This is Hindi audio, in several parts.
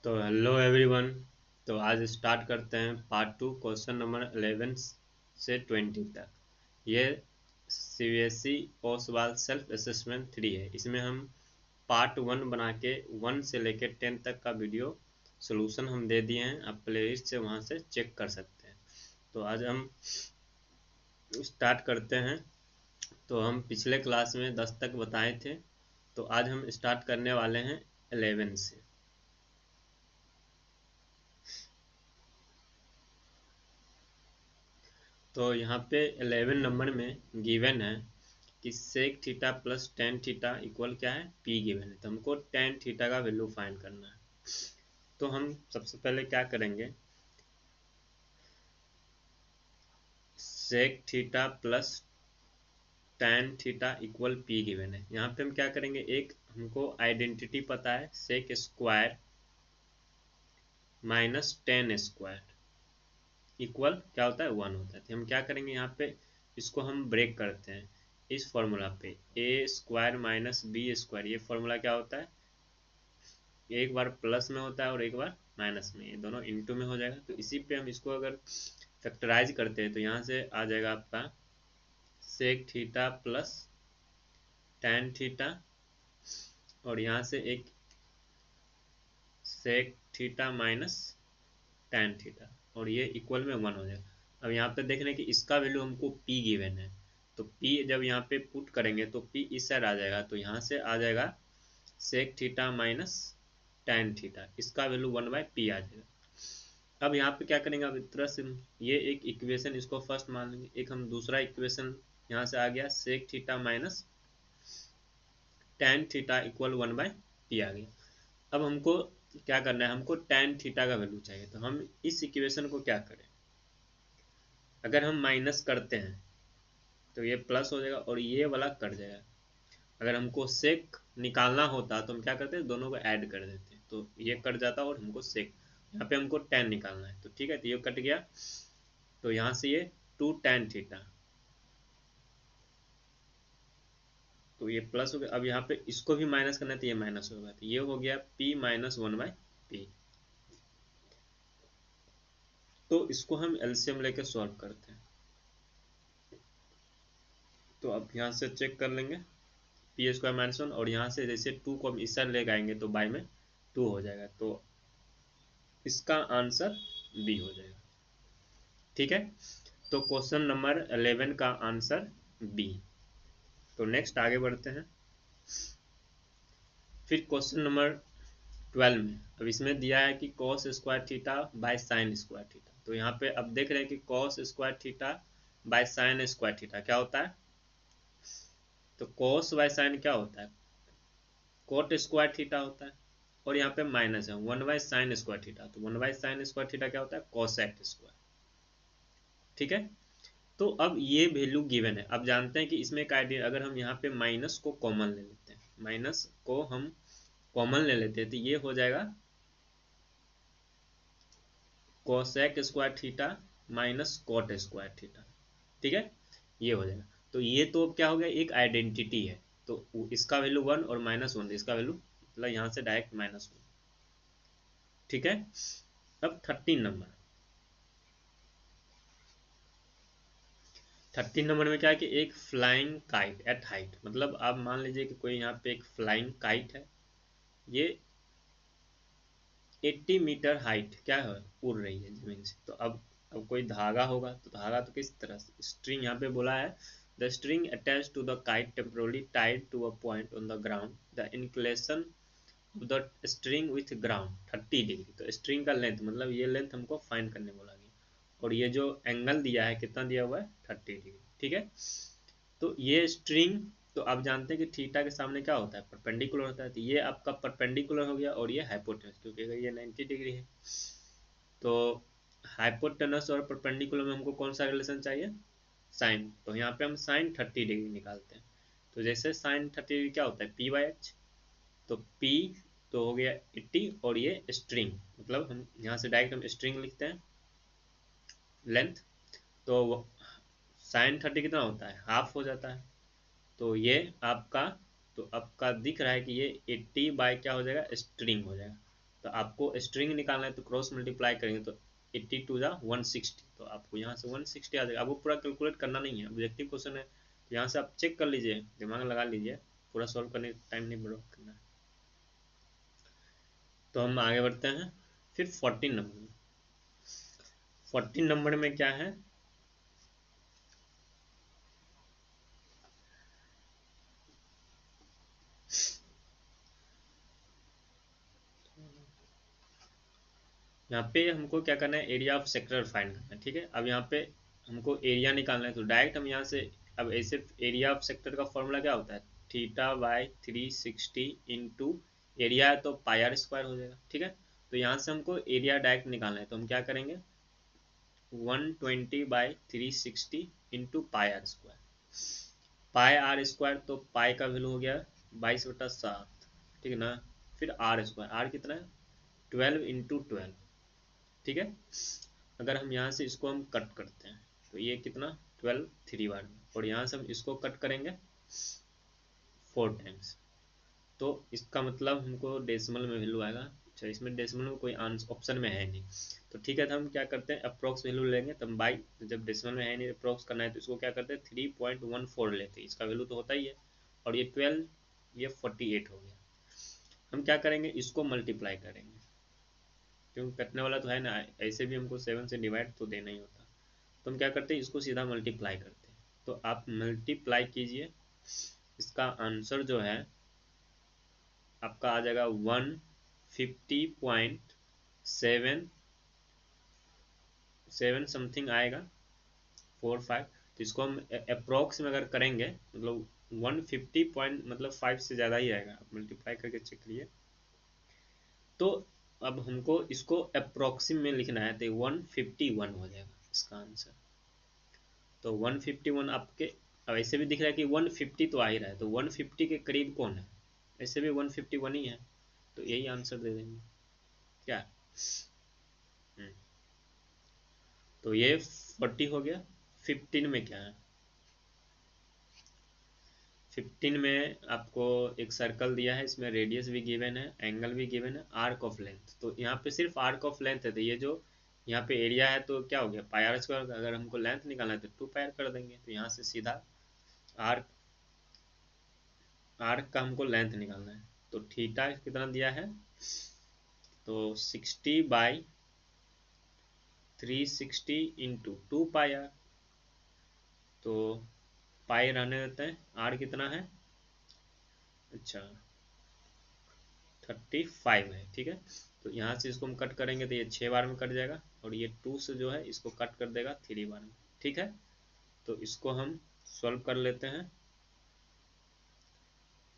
तो हेलो एवरीवन। तो आज स्टार्ट करते हैं पार्ट 2 क्वेश्चन नंबर 11 से 20 तक। ये सीबीएसई ओसवाल सेल्फ असेसमेंट 3 है। इसमें हम पार्ट 1 बना के 1 से लेकर 10 तक का वीडियो सोल्यूशन हम दे दिए हैं। आप प्लेलिस्ट से वहाँ से चेक कर सकते हैं। तो आज हम स्टार्ट करते हैं। तो हम पिछले क्लास में 10 तक बताए थे, तो आज हम स्टार्ट करने वाले हैं 11 से। तो यहाँ पे 11 नंबर में गिवन है कि sec theta plus tan theta equal क्या है, पी गिवन है। तो हमको टेन थीटा का वैल्यू फाइंड करना है। तो हम सबसे पहले क्या करेंगे, sec theta plus tan theta equal P given है। यहाँ पे हम क्या करेंगे, एक हमको आइडेंटिटी पता है, sec square minus tan square equal क्या होता है, 1 होता है। तो हम क्या करेंगे, यहाँ पे इसको हम ब्रेक करते हैं इस फॉर्मूला पे, ए स्क्वायर माइनस बी स्क्वायर। ये फॉर्मूला क्या होता है, एक बार प्लस में होता है और एक बार माइनस में, ये दोनों इनटू में हो जाएगा। तो इसी पे हम इसको अगर फैक्टराइज करते हैं तो यहाँ से आ जाएगा आपका sec theta plus tan theta, और यहाँ से एक sec theta minus tan theta, और ये इक्वल में 1 हो जाएगा। अब यहाँ पे देख रहे हैं कि इसका वैल्यू हमको p गिवन है, तो p जब यहाँ पे पुट करेंगे तो p इस साइड आ जाएगा, तो यहाँ से आ जाएगा sec theta minus tan theta, इसका वैल्यू 1/p आ जाएगा। अब यहाँ पे क्या करेंगे, अब इस तरह से ये एक इक्वेशन इसको फर्स्ट मान लेंगे, एक हम दूसरा इक्वेशन यहाँ से आ गया sec theta minus tan theta equal 1/p आ गया। अब हमको क्या करना है, हमको टेन थीटा का वैल्यू चाहिए। तो हम इस इक्वेशन को क्या करें, अगर हम माइनस करते हैं तो ये प्लस हो जाएगा और ये वाला कट जाएगा। अगर हमको सेक निकालना होता तो हम क्या करते हैं, दोनों को ऐड कर देते, तो ये कट जाता और हमको सेक, यहाँ पे हमको टेन निकालना है। तो ठीक है, तो ये कट गया, तो यहाँ से ये टू टेन थीटा, तो ये प्लस हो गया। अब यहाँ पे इसको भी माइनस करना है तो ये माइनस होगा, तो ये हो गया p माइनस 1/p। तो इसको हम एलसीएम लेके सॉल्व करते हैं। तो अब यहाँ से चेक कर लेंगे, पी स्क्वायर माइनस 1, और यहाँ से जैसे 2 को हम इस साइड ले आएंगे तो बाय में 2 हो जाएगा, तो इसका आंसर बी हो जाएगा। ठीक है, तो क्वेश्चन नंबर 11 का आंसर बी। तो नेक्स्ट आगे बढ़ते हैं। फिर क्वेश्चन नंबर 12 में, अब इसमें दिया है कि cos square theta by sine square theta. तो यहाँ पे अब देख रहे हैं कि cos square theta by sine square theta क्या होता है। तो कॉस बाय साइन क्या होता है, कोट स्क्वायर थीटा होता है, और यहाँ पे माइनस है 1/साइन स्क्वायर थीटा। तो 1/साइन स्क्वायर थीटा क्या होता है, कोसेक स्क्वायर। ठीक है, तो अब ये वैल्यू गिवन है। अब जानते हैं कि इसमें एक आइडिया, अगर हम यहाँ पे माइनस को कॉमन ले लेते हैं, माइनस को हम कॉमन ले लेते हैं, तो ये हो जाएगा cosec square theta minus cot square theta. ठीक है, ये हो जाएगा। तो ये तो क्या हो गया, एक आइडेंटिटी है, तो इसका वैल्यू 1 और -1, इसका वैल्यू मतलब यहाँ से डायरेक्ट -1। ठीक है, अब 13 नंबर में क्या है कि एक फ्लाइंग काइट एट हाइट, मतलब आप मान लीजिए कि कोई यहाँ पे एक फ्लाइंग काइट है, ये 80 मीटर हाइट क्या है, उड़ रही है जमीन से। तो अब कोई धागा होगा, तो धागा तो किस तरह से, स्ट्रिंग यहाँ पे बोला है, the string attach to the kite temporarily tied to a point on the ground, the inclination of the string with ground 30 degree. तो स्ट्रिंग का लेंथ, मतलब ये लेंथ हमको फाइंड करने बोला गया, और ये जो एंगल दिया है कितना दिया हुआ है, 30 डिग्री। ठीक है, तो ये स्ट्रिंग, तो आप जानते हैं कि थीटा के सामने क्या होता है, परपेंडिकुलर होता है। तो ये आपका परपेंडिकुलर हो गया, और ये हाइपोटेनस, क्योंकि अगर ये 90 डिग्री है, तो हाइपोटेनस और परपेंडिकुलर में हमको कौन सा रिलेशन चाहिए, साइन। तो यहाँ पे हम साइन 30 डिग्री निकालते हैं। तो जैसे साइन 30 डिग्री क्या होता है, p/h। तो p तो हो गया 80, और ये स्ट्रिंग, मतलब हम यहाँ से डायरेक्ट हम स्ट्रिंग लिखते हैं लेंथ, तो साइन 30 कितना होता है, हाफ हो जाता है। तो ये आपका, तो आपका दिख रहा है कि ये 80 बाय क्या हो जाएगा, स्ट्रिंग हो जाएगा। तो आपको स्ट्रिंग निकालना है तो क्रॉस मल्टीप्लाई करेंगे तो 80 टू जा 160, तो आपको यहाँ से 160 आ जाएगा। आपको पूरा कैलकुलेट करना नहीं है, ऑब्जेक्टिव क्वेश्चन है, तो यहाँ से आप चेक कर लीजिए, दिमाग लगा लीजिए, पूरा सॉल्व करने टाइम नहीं बर्बाद करना है। तो हम आगे बढ़ते हैं फिर 14 नंबर में। 14 नंबर में क्या है, यहाँ पे हमको क्या करना है, एरिया ऑफ सेक्टर फाइंड करना है, ठीक है। अब यहाँ पे हमको एरिया निकालना है, तो डायरेक्ट हम यहाँ से, अब ऐसे एरिया ऑफ सेक्टर का फॉर्मूला क्या होता है, थीटा बाई 360 इंटू एरिया है तो पाई आर स्क्वायर हो जाएगा, ठीक है। तो यहाँ से हमको एरिया डायरेक्ट निकालना है, तो हम क्या करेंगे 120 by 360 into pi r square, pi r square तो पाई का वैल्यू हो गया 22/7, ठीक है ना। फिर आर स्क्वायर, आर कितना है 12 इंटू 12, ठीक है। अगर हम यहाँ से इसको हम कट करते हैं तो ये कितना 12 3 बार में, और यहाँ से हम इसको कट करेंगे 4 टाइम्स, तो इसका मतलब हमको डेसिमल में वैल्यू आएगा। अच्छा, इसमें डेसिमल में कोई आंसर ऑप्शन में है नहीं, तो ठीक है, तो हम क्या करते हैं अप्रोक्स वैल्यू लेंगे, तब बाई, जब डेसिमल में है नहीं अप्रोक्स करना है तो इसको क्या करते हैं 3.14 लेते हैं, इसका वैल्यू तो होता ही है, और ये 12 ये 48 हो गया। हम क्या करेंगे इसको मल्टीप्लाई करेंगे, क्योंकि कटने वाला तो है ना, ऐसे भी हमको 7 से डिवाइड तो देना ही होता, तो हम क्या करते हैं इसको सीधा मल्टीप्लाई करते हैं, तो आप मल्टीप्लाई कीजिए, इसका आंसर जो है आपका आ जाएगा 150.7 समथिंग आएगा 45, तो इसको हम अप्रोक्स में अगर करेंगे मतलब 150 पॉइंट मतलब 5 से ज़्यादा ही आएगा, आप मल्टीप्लाई करके चेक करिए। तो अब हमको इसको अप्रोक्सीम में लिखना है तो 151 हो जाएगा इसका आंसर। तो 151 आपके, अब ऐसे भी दिख रहा है कि 150 तो आ ही रहा है, तो 150 के करीब कौन है, ऐसे भी 151 ही है, तो यही आंसर दे देंगे क्या। हम्म, तो ये 40 हो गया। 15 में क्या है, 15 में आपको एक सर्कल दिया है, इसमें रेडियस भी गिवन है, एंगल भी गिवन है, आर्क ऑफ लेंथ, तो यहाँ पे सिर्फ आर्क ऑफ लेंथ है, तो ये जो यहाँ पे एरिया है तो क्या हो गया पाई आर स्क्वायर, अगर हमको लेंथ निकालना है तो 2 पाई आर कर देंगे, तो यहाँ से सीधा आर्क, आर्क का हमको लेंथ निकालना है, तो थीटा कितना दिया है, तो 60 बाई 360 इंटू 2 पाई आर, तो पाई रहने देते हैं, आर कितना है, अच्छा 35 है, ठीक है। तो यहाँ से इसको हम कट करेंगे तो ये 6 बार में कट जाएगा, और ये 2 से जो है इसको कट कर देगा 3 बार में, ठीक है। तो इसको हम सॉल्व कर लेते हैं,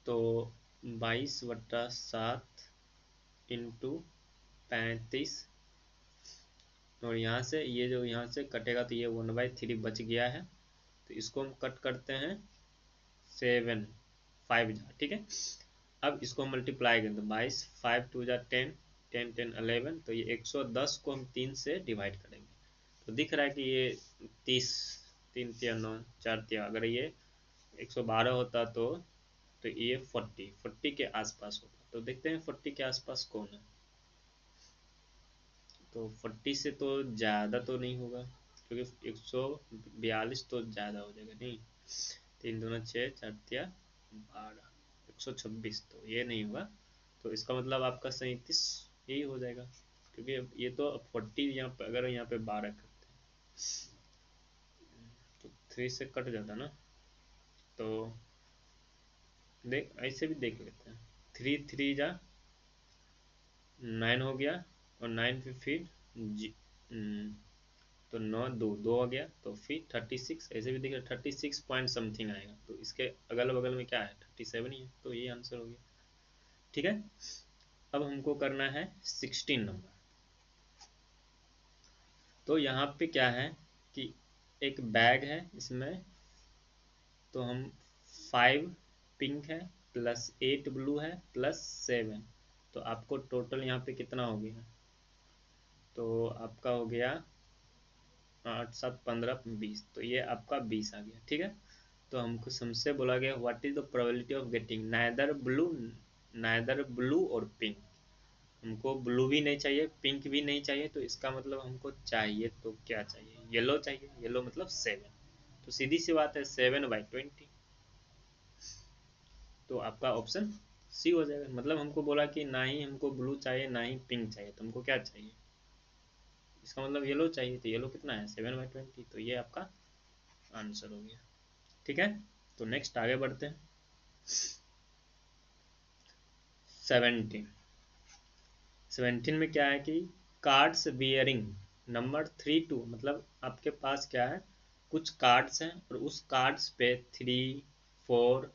तो 22/7 इंटू 35, और यहाँ से ये जो यहाँ से कटेगा तो ये 1/3 बच गया है, तो इसको हम कट करते हैं 7 5 जा, ठीक है। अब इसको हम मल्टीप्लाई करें तो 22 5 2 जा 10 10 10 11, तो ये 110 को हम 3 से डिवाइड करेंगे, तो दिख रहा है कि ये 30, 3 तिया 9 4 तिया, अगर ये 112 होता तो ये 40 के आसपास होता, तो देखते हैं 40 के आसपास कौन है, तो 40 से तो ज़्यादा तो नहीं होगा, क्योंकि 142 तो ज़्यादा हो जाएगा, नहीं 3 दूना 6 4 तिया 12, 126, तो ये नहीं होगा, तो इसका मतलब आपका 37 यही हो जाएगा, क्योंकि ये तो 40 यहाँ पे, अगर यहाँ पे 12 करते हैं तो 3 से कट जाता ना, तो देख ऐसे भी देख लेते हैं, 3 3 जा 9 हो गया, और 9 पे फिर जी, तो 9 2 2 हो गया, तो फिर 36, ऐसे भी देखिए 36 पॉइंट समथिंग आएगा, तो इसके अगल बगल में क्या है 37 ही है, तो ये आंसर हो गया, ठीक है। अब हमको करना है 16 नंबर, तो यहाँ पे क्या है कि एक बैग है इसमें, तो हम 5 पिंक है प्लस 8 ब्लू है प्लस 7, तो आपको टोटल यहाँ पे कितना हो गया, तो आपका हो गया 8 7 15 20, तो ये आपका 20 आ गया, ठीक है। तो हमको हमसे बोला गया what is the probability of getting neither blue और पिंक, हमको ब्लू भी नहीं चाहिए, पिंक भी नहीं चाहिए, तो इसका मतलब हमको चाहिए तो क्या चाहिए, येलो चाहिए। येलो मतलब 7, तो सीधी सी बात है 7/20। तो आपका ऑप्शन सी हो जाएगा। मतलब हमको बोला कि ना ही हमको ब्लू चाहिए ना ही पिंक चाहिए, तो हमको क्या चाहिए, इसका मतलब येलो चाहिए। तो येलो कितना है 7/20, तो ये आपका आंसर हो गया। ठीक है, तो नेक्स्ट आगे बढ़ते हैं। 17। 17 में क्या है कि कार्ड्स बियरिंग नंबर 3 2, मतलब आपके पास क्या है, कुछ कार्ड्स हैं और उस कार्ड्स पे 3 4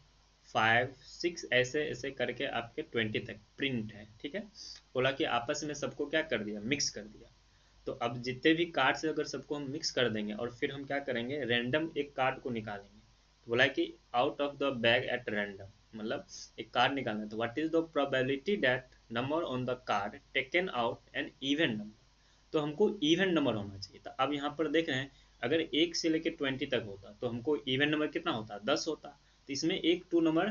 5 6 ऐसे ऐसे करके आपके 20 तक प्रिंट है। ठीक है, बोला कि आपस में सबको क्या कर दिया, मिक्स कर दिया। तो अब जितने भी कार्ड्स अगर सबको हम मिक्स कर देंगे और फिर हम क्या करेंगे, रैंडम एक कार्ड को निकालेंगे। तो बोला है कि out of the bag at random, मतलब एक कार्ड निकालना है। तो what is the probability that number on the card taken out an even number. तो हमको इवन नंबर होना चाहिए था। अब यहाँ पर देख रहे हैं, अगर 1 से लेकर 20 तक होता तो हमको इवन नंबर कितना होता, 10 होता। तो इसमें एक टू नंबर,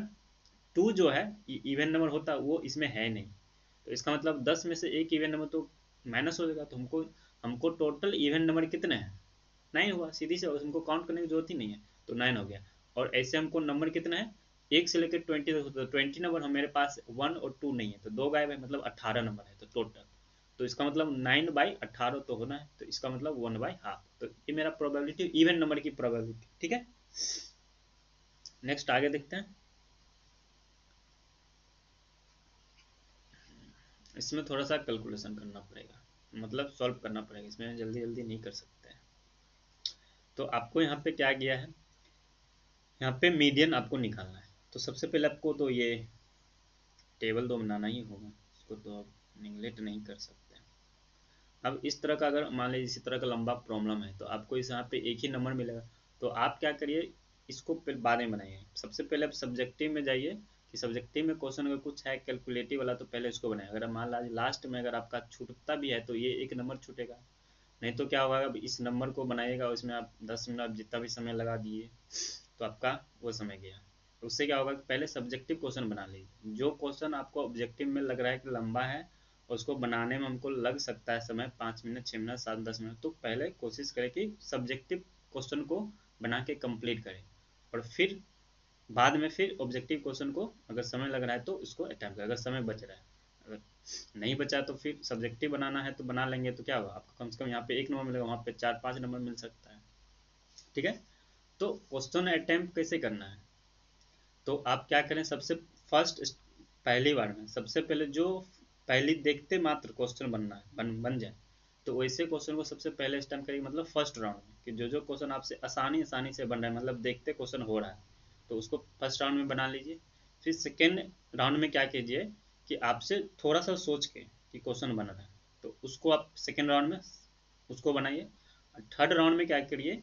टू जो है इवन नंबर होता, वो इसमें है नहीं। तो इसका मतलब 10 में से एक इवन नंबर तो माइनस हो जाएगा। तो हमको हमको टोटल इवन नंबर कितने हैं, 9 हुआ। सीधी से हमको काउंट करने की जरूरत ही नहीं है, तो 9 हो गया। और ऐसे हमको नंबर कितना है, 1 से लेकर 20 तक होता है। 20 नंबर हम मेरे पास 1 और 2 नहीं है, तो 2 गायब है, मतलब 18 नंबर है तो टोटल। तो इसका मतलब 9/18 तो होना है, तो इसका मतलब 1/2। तो ये मेरा प्रोबेबिलिटी, इवन नंबर की प्रोबेबिलिटी। ठीक है, नेक्स्ट आगे देखते हैं। इसमें थोड़ा सा कैलकुलेशन करना पड़ेगा, मतलब सॉल्व करना पड़ेगा, इसमें जल्दी जल्दी नहीं कर सकते हैं। तो आपको यहाँ पे क्या किया है, यहाँ पे मीडियन आपको निकालना है। तो सबसे पहले आपको तो ये टेबल तो बनाना ही होगा, इसको तो आप निगलेक्ट नहीं कर सकते। अब इस तरह का अगर मान लीजिए इसी तरह का लंबा प्रॉब्लम है, तो आपको इस यहाँ पे एक ही नंबर मिलेगा। तो आप क्या करिए, इसको बाद में बनाइए। सबसे पहले आप सब्जेक्टिव में जाइए, कि सब्जेक्टिव में क्वेश्चन अगर कुछ है कैलकुलेटिव वाला, तो पहले इसको बनाए। अगर मान लीजिए लास्ट में अगर आपका छूटता भी है तो ये एक नंबर छूटेगा। नहीं तो क्या होगा, अब इस नंबर को बनाइएगा, उसमें आप 10 मिनट जितना भी समय लगा दिए तो आपका वो समय गया। उससे क्या होगा कि पहले सब्जेक्टिव क्वेश्चन बना लीजिए। जो क्वेश्चन आपको ऑब्जेक्टिव में लग रहा है कि लंबा है, उसको बनाने में हमको लग सकता है समय 5 मिनट 6 मिनट 7 10 मिनट, तो पहले कोशिश करें कि सब्जेक्टिव क्वेश्चन को बना के कंप्लीट करें। और फिर बाद में फिर ऑब्जेक्टिव क्वेश्चन को अगर समय लग रहा है तो उसको अटैम्प्ट करें, अगर समय बच रहा है। अगर नहीं बचा तो फिर सब्जेक्टिव बनाना है तो बना लेंगे, तो क्या होगा आपको कम से कम यहाँ पे 1 नंबर मिलेगा, वहाँ पे 4 5 नंबर मिल सकता है। ठीक है, तो क्वेश्चन अटैम्प्ट कैसे करना है, तो आप क्या करें, सबसे फर्स्ट पहली बार में सबसे पहले जो पहली देखते मात्र क्वेश्चन बनना है, बन जाए, तो वैसे क्वेश्चन को सबसे पहले स्टैम्प करिए। मतलब फर्स्ट राउंड में कि जो जो क्वेश्चन आपसे आसानी आसानी से बन रहा है, मतलब देखते क्वेश्चन हो रहा है, तो उसको फर्स्ट राउंड में बना लीजिए। फिर सेकेंड राउंड में क्या कीजिए कि आपसे थोड़ा सा सोच के कि क्वेश्चन बन रहा है, तो उसको आप सेकेंड राउंड में उसको बनाइए। थर्ड राउंड में क्या करिए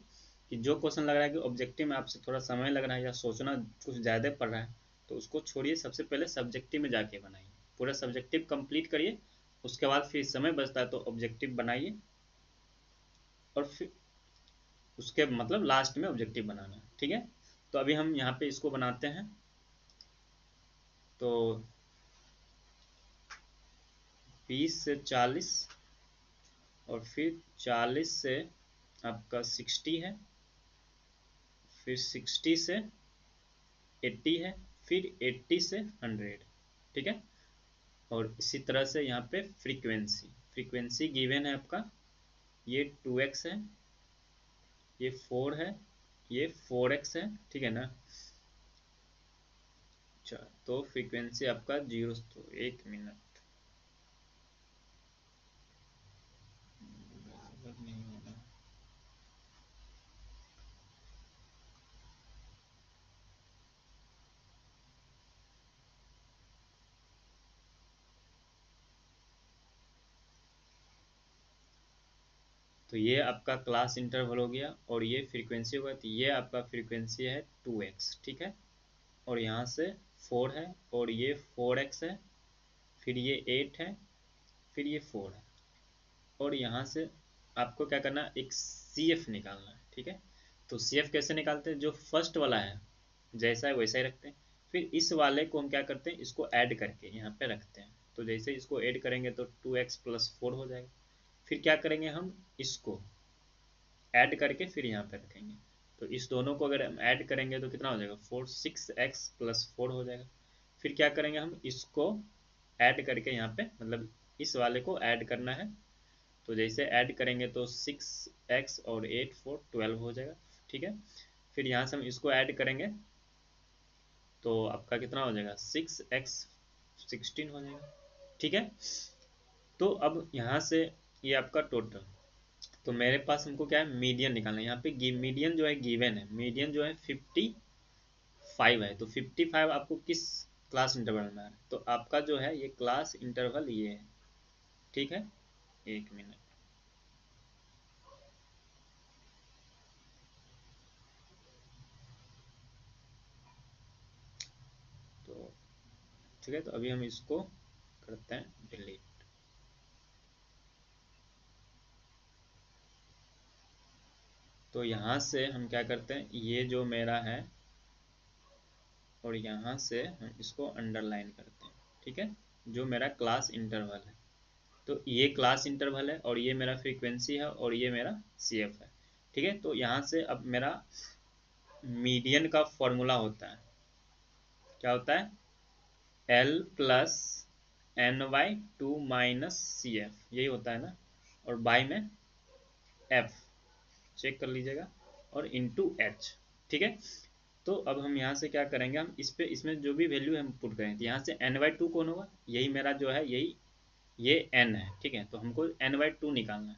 कि जो क्वेश्चन लग रहा है कि ऑब्जेक्टिव में आपसे थोड़ा समय लग रहा है या सोचना कुछ ज़्यादा पड़ रहा है, तो उसको छोड़िए, सबसे पहले सब्जेक्टिव में जाके बनाइए। पूरा सब्जेक्टिव कंप्लीट करिए, उसके बाद फिर समय बचता है तो ऑब्जेक्टिव बनाइए, और फिर उसके मतलब लास्ट में ऑब्जेक्टिव बनाना है। ठीक है, तो अभी हम यहाँ पे इसको बनाते हैं। तो 20 से 40, और फिर 40 से आपका 60 है, फिर 60 से 80 है, फिर 80 से 100। ठीक है, और इसी तरह से यहाँ पे फ्रीक्वेंसी, फ्रीक्वेंसी गिवन है आपका, ये 2x है, ये 4 है, ये 4x है। ठीक है ना, अच्छा, तो फ्रीक्वेंसी आपका 0, तो 1 मिनट नहीं होगा। तो ये आपका क्लास इंटरवल हो गया, और ये फ्रीक्वेंसी होगा, तो ये आपका फ्रीक्वेंसी है 2x। ठीक है, और यहाँ से 4 है, और ये 4x है, फिर ये 8 है, फिर ये 4 है, और यहाँ से आपको क्या करना है, एक सी एफ निकालना है। ठीक है, तो सी एफ कैसे निकालते हैं, जो फर्स्ट वाला है जैसा है वैसा ही रखते हैं, फिर इस वाले को हम क्या करते हैं, इसको ऐड करके यहाँ पे रखते हैं। तो जैसे इसको ऐड करेंगे तो 2x+4 हो जाएगा। फिर क्या करेंगे, हम इसको ऐड करके फिर यहाँ पे रखेंगे। तो इस दोनों को अगर हम ऐड करेंगे तो कितना हो जाएगा, 6x+4 हो जाएगा। फिर क्या करेंगे, हम इसको ऐड करके यहाँ पे, मतलब इस वाले को ऐड करना है। तो जैसे ऐड करेंगे तो 6x और 8 4 12 हो जाएगा। ठीक है, फिर यहाँ से हम इसको ऐड करेंगे तो आपका कितना हो जाएगा, 6x 16 हो जाएगा। ठीक है, तो अब यहाँ से ये आपका टोटल, तो मेरे पास हमको क्या है, मीडियन निकालना है। यहाँ पे मीडियन जो है गिवन है, मीडियन जो है 55 है। तो 55 आपको किस क्लास इंटरवल में है, तो आपका जो है ये क्लास इंटरवल ये है। ठीक है, एक मिनट। तो ठीक है, तो अभी हम इसको करते हैं डिलीट। तो यहाँ से हम क्या करते हैं, ये जो मेरा है और यहाँ से हम इसको अंडरलाइन करते हैं। ठीक है, जो मेरा क्लास इंटरवल है, तो ये क्लास इंटरवल है और ये मेरा फ्रीक्वेंसी है और ये मेरा CF है। ठीक है, तो यहाँ से अब मेरा मीडियन का फॉर्मूला होता है, क्या होता है, L+N/2 - CF, यही होता है ना, और बाय में F, चेक कर लीजिएगा, और इंटू H। ठीक है, तो अब हम यहाँ से क्या करेंगे, हम इस पे, इसमें जो भी वैल्यू हम पुट करें, तो यहाँ से N/2 कौन होगा, यही मेरा जो है, यही ये N है। ठीक है, तो हमको N/2 निकालना है।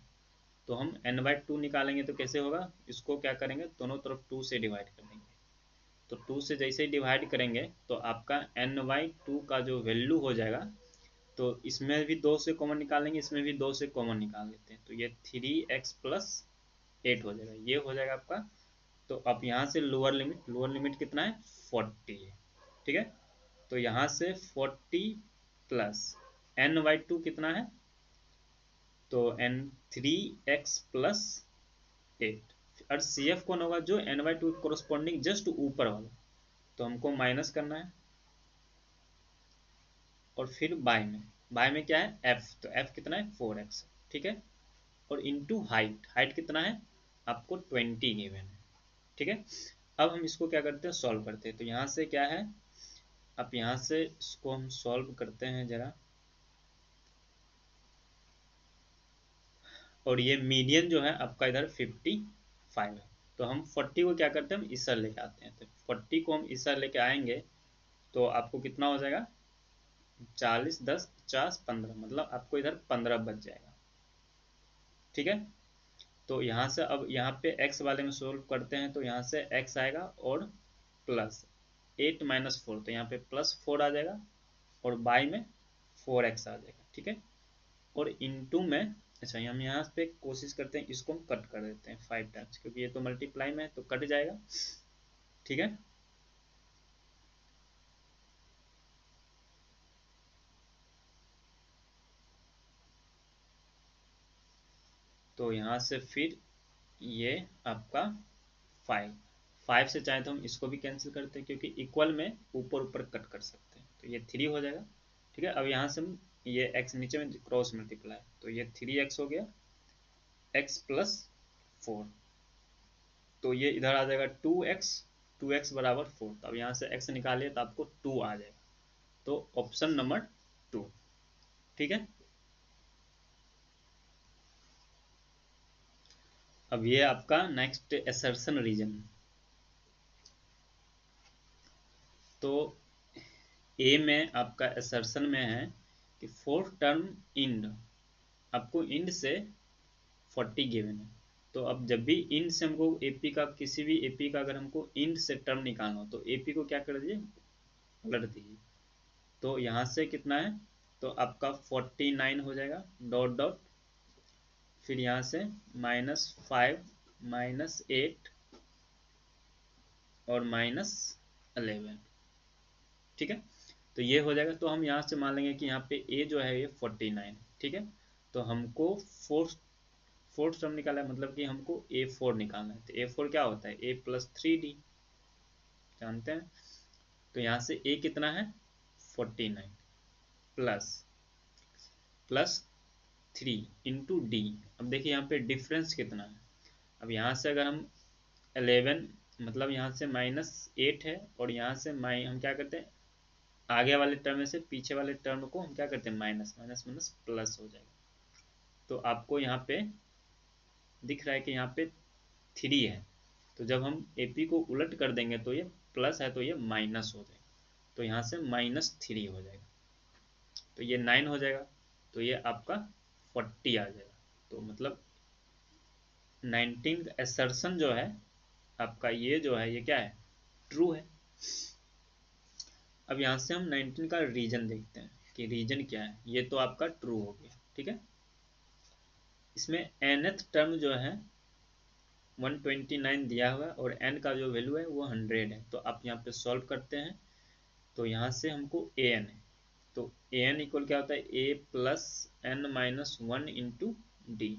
तो हम N/2 निकालेंगे तो कैसे होगा, इसको क्या करेंगे, दोनों तरफ 2 से डिवाइड कर देंगे। तो 2 से जैसे ही डिवाइड करेंगे तो आपका N/2 का जो वैल्यू हो जाएगा, तो इसमें भी 2 से कॉमन निकालेंगे, इसमें भी 2 से कॉमन निकाल लेते हैं, तो ये 3x+8 हो जाएगा, ये हो जाएगा आपका। तो अब यहाँ से लोअर लिमिट कितना है, 40 है। ठीक है, तो यहाँ से 40 प्लस N/2 कितना है, तो N3x+8, और CF कौन होगा, जो N/2 कोरोस्पोंडिंग जस्ट ऊपर वाला, तो हमको माइनस करना है। और फिर बाय में क्या है, F, तो F कितना है, 4x। ठीक है, और इंटू हाइट कितना है, आपको 20 गिवन है। ठीक है, अब हम इसको क्या करते हैं, सॉल्व करते हैं। तो यहाँ से क्या है, अब यहाँ से इसको हम सॉल्व करते हैं जरा, और ये मीडियन जो है आपका इधर 55 है। तो हम 40 को क्या करते हैं, हम इस साइड लेके आते हैं। तो 40 को हम इस साइड लेके आएंगे तो आपको कितना हो जाएगा, 40 10 50 15, मतलब आपको इधर 15 बच जाएगा। ठीक है, तो यहाँ से अब यहाँ पे x वाले में सोल्व करते हैं, तो यहाँ से x आएगा और प्लस 8 - 4, तो यहाँ पे +4 आ जाएगा, और बाई में 4x आ जाएगा। ठीक है, और इंटू में, अच्छा हम यहाँ पे कोशिश करते हैं, इसको हम कट कर देते हैं 5 टाइम्स, क्योंकि ये तो मल्टीप्लाई में है तो कट जाएगा। ठीक है, तो यहाँ से फिर ये आपका 5 से चाहे तो हम इसको भी कैंसिल करते हैं, क्योंकि इक्वल में ऊपर ऊपर कट कर सकते हैं, तो ये 3 हो जाएगा। ठीक है, अब यहाँ से हम ये x नीचे में क्रॉस मल्टीप्लाई, तो ये 3x हो गया, x+4, तो ये इधर आ जाएगा 2x बराबर 4। तो अब यहाँ से x निकालिए तो आपको 2 आ जाएगा, तो ऑप्शन नंबर 2। ठीक है, अब ये आपका नेक्स्ट असर्शन रीजन। तो ए में आपका असर्शन में है कि फोर्थ टर्म इंड, आपको इंड से 40 गिवन है। तो अब जब भी इंड से हमको एपी का, किसी भी एपी का अगर हमको इंड से टर्म निकालना हो, तो एपी को क्या कर दीजिए, पलट दीजिए। तो यहाँ से कितना है, तो आपका 49 हो जाएगा, डॉट डॉट, फिर यहाँ से -5 -8 और -11। ठीक है, तो ये हो जाएगा। तो हम यहाँ से मान लेंगे कि यहाँ पे ए जो है ये 49। ठीक है, तो हमको फोर्थ टर्म निकाला है, मतलब कि हमको A4 निकालना है। तो A4 क्या होता है, A+3D, जानते हैं। तो यहाँ से A कितना है, 49 प्लस +3 इंटू डी। अब देखिए यहाँ पे डिफरेंस कितना है। अब यहाँ से अगर हम 11 मतलब यहाँ से -8 है, और यहाँ से हम क्या करते हैं, आगे वाले टर्म में से पीछे वाले टर्म को हम क्या करते हैं, माइनस माइनस माइनस प्लस हो जाएगा। तो आपको यहाँ पे दिख रहा है कि यहाँ पे 3 है, तो जब हम AP को उलट कर देंगे तो ये प्लस है तो ये माइनस हो जाएगा, तो यहाँ से -3 हो जाएगा, तो ये 9 हो जाएगा, तो ये आपका 40 आ जाएगा। तो मतलब 19 असर्शन जो है आपका, ये जो है ये क्या है, ट्रू है। अब यहाँ से हम 19 का रीजन देखते हैं कि रीजन क्या है। ये तो आपका ट्रू हो गया, ठीक है। इसमें nth टर्म जो है 129 दिया हुआ है, और n का जो वैल्यू है वो 100 है। तो आप यहाँ पे सॉल्व करते हैं, तो यहाँ से हमको an है, तो an इक्वल क्या होता है, a plus n minus 1 into D.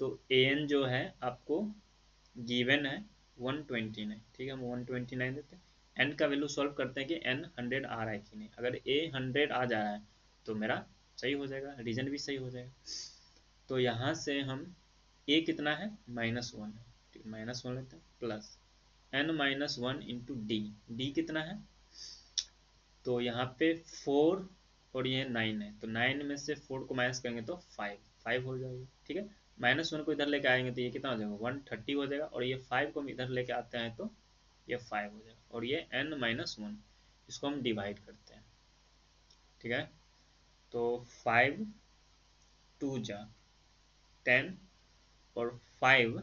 तो an जो है आपको गिवन है 129, ठीक है, हम 129 देते हैं। n का वैल्यू सॉल्व करते हैं कि n 100 आ रहा है कि नहीं। अगर a 100 आ जा रहा है तो मेरा सही हो जाएगा, रीजन भी सही हो जाएगा। तो यहाँ से हम a कितना है, -1 है, ठीक, -1 लेते हैं, plus n minus 1 into D. D कितना है, तो यहाँ पे 4 और ये 9 है, तो 9 में से 4 को माइनस करेंगे तो 5 हो जाएगा, ठीक है। -1 को इधर लेके आएंगे तो ये कितना हो जाएगा, 130 हो जाएगा, और ये 5 को हम इधर लेके आते हैं तो ये 5 हो जाएगा, और ये n-1 इसको हम डिवाइड करते हैं, ठीक है। तो 5 2 जा 10 और 5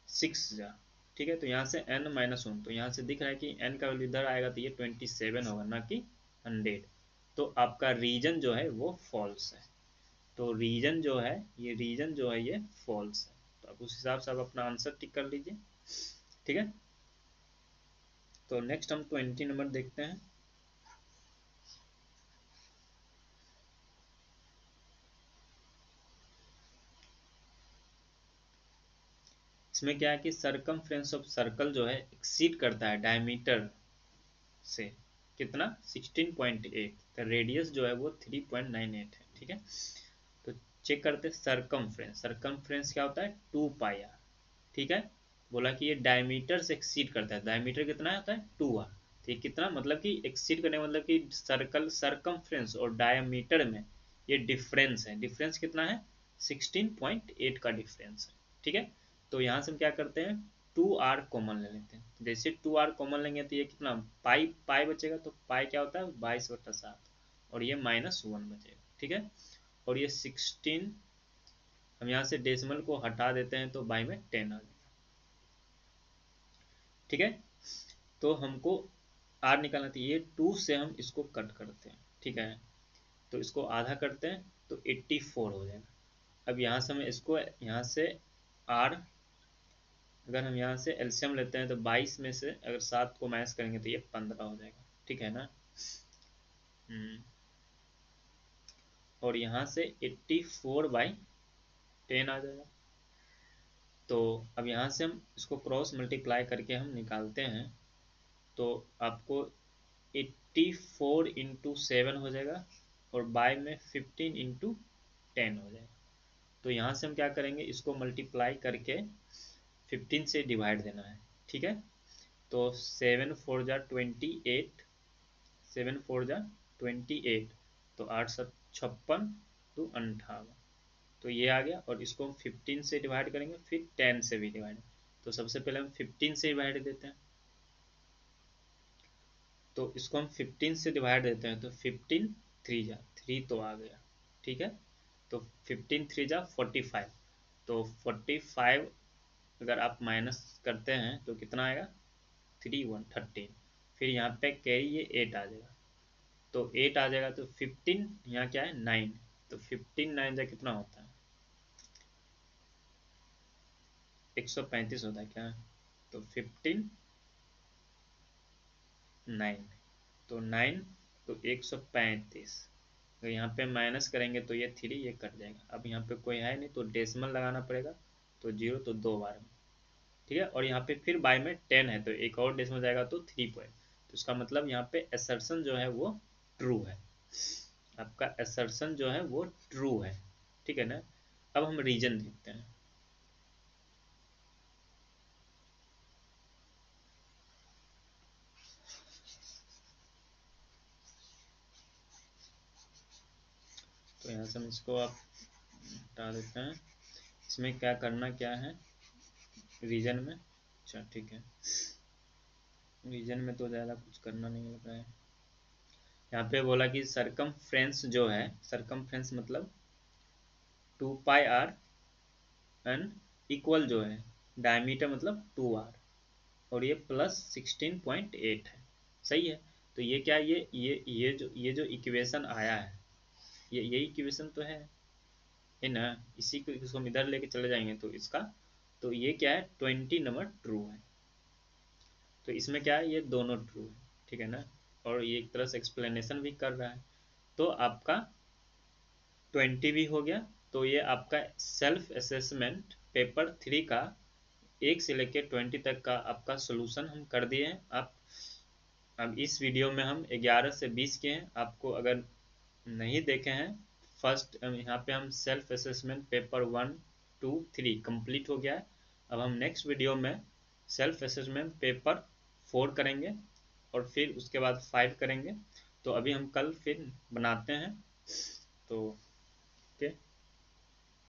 6 जा, ठीक है। तो यहाँ से n-1, तो यहाँ से दिख रहा है कि n का वैल्यू इधर आएगा तो ये 27 होगा, ना कि 100। तो आपका रीजन जो है वो फॉल्स है। तो रीजन जो है ये फॉल्स है। तो आप उस हिसाब से आप अपना आंसर टिक कर लीजिए, ठीक है। तो नेक्स्ट हम 20 नंबर देखते हैं। इसमें क्या है कि सरकमफ्रेंस ऑफ सर्कल जो है एक्सीड करता है डायमीटर से कितना, 16.8। तो रेडियस जो है वो 3.98 है, ठीक है। तो चेक करते हैं सरकमफ्रेंस। सरकमफ्रेंस क्या होता है, 2πr, ठीक है। बोला कि ये डायमीटर से एक्सीड करता है, डायमीटर कितना होता है, 2r। तो ये कितना मतलब कि एक्सीड करने मतलब कि सर्कल सरकमफ्रेंस और डायमीटर में ये डिफरेंस है। डिफरेंस कितना है, 16.8 का डिफरेंस है, ठीक है। तो यहाँ से हम क्या करते हैं, 2r कॉमन ले लेते हैं। जैसे 2r कॉमन लेंगे तो ये कितना, पाई पाई बचेगा, तो पाई क्या होता है 22/7, और ये -1 बचेगा, ठीक है। और ये 16 हम यहाँ से डेसिमल को हटा देते हैं तो बाई में 10 आ जाएगा, ठीक है। तो हमको r निकालना था, ये 2 से हम इसको कट करते हैं, ठीक है। तो इसको आधा करते हैं तो 84 हो जाएगा। अब यहाँ से हम इसको यहाँ से r, अगर हम यहाँ से एलसीएम लेते हैं तो 22 में से अगर 7 को माइनस करेंगे तो ये 15 हो जाएगा, ठीक है ना। और यहाँ से 84/10 आ जाएगा। तो अब यहाँ से हम इसको क्रॉस मल्टीप्लाई करके हम निकालते हैं, तो आपको 84 इंटू 7 हो जाएगा, और बाय में 15 इंटू 10 हो जाएगा। तो यहाँ से हम क्या करेंगे, इसको मल्टीप्लाई करके 15 से डिवाइड देना है, ठीक है। तो 7 4 जा 28, 7 4 जा 28, तो 8 7 56 तो 58, तो ये आ गया। और इसको हम 15 से डिवाइड करेंगे, फिर 10 से भी डिवाइड। तो सबसे पहले हम 15 से डिवाइड देते हैं, तो इसको हम 15 से डिवाइड देते हैं, तो 15 3 जा 3 तो आ गया, ठीक है। तो 15 3 जा 45, तो 45 अगर आप माइनस करते हैं तो कितना आएगा, 3 1 13। फिर यहाँ पे कैरी ये 8 आ जाएगा, तो 8 आ जाएगा, तो 15 यहाँ क्या है 9, तो 15 9 जा कितना होता है, 135 होता है क्या, तो 15 9, तो 9 तो 135। तो यहाँ पे माइनस करेंगे तो ये 3 ये कट जाएगा। अब यहाँ पे कोई है नहीं तो डेसिमल लगाना पड़ेगा, तो 0 तो 2 बार में, ठीक है। और यहाँ पे फिर बाय में 10 है तो एक और डेसिमल जाएगा तो 3 पॉइंट। तो इसका मतलब यहाँ पे असर्शन जो है वो ट्रू है। आपका असर्शन जो है वो ट्रू है, ठीक है ना। अब हम रीजन देखते हैं। तो यहाँ से हम इसको आप हटा देते हैं। इसमें क्या करना क्या है रीजन में, अच्छा ठीक है, रीजन में तो ज़्यादा कुछ करना नहीं लग रहा है। यहाँ पे बोला कि सरकमफ्रेंस जो है, सरकमफ्रेंस मतलब 2πr एंड इक्वल जो है डायमीटर मतलब 2r, और ये प्लस 16.8 है, सही है। तो ये क्या, ये जो इक्वेशन आया है, ये यही इक्वेशन तो है ना। इसी को इसको हम इधर लेके चले जाएंगे तो इसका, तो ये क्या है 20 नंबर ट्रू है। तो इसमें क्या है, ये दोनों ट्रू है, ठीक है ना। और ये एक तरह से एक्सप्लेनेशन भी कर रहा है। तो आपका 20 भी हो गया। तो ये आपका सेल्फ असेसमेंट पेपर 3 का 1 से लेकर 20 तक का आपका सोल्यूशन हम कर दिए हैं। आप अब इस वीडियो में हम 11 से 20 के हैं, आपको अगर नहीं देखे हैं फर्स्ट, यहाँ पे हम सेल्फ असेसमेंट पेपर 1, 2, 3 कंप्लीट हो गया है। अब हम नेक्स्ट वीडियो में सेल्फ असेसमेंट पेपर 4 करेंगे और फिर उसके बाद 5 करेंगे। तो अभी हम कल फिर बनाते हैं। तो ओके।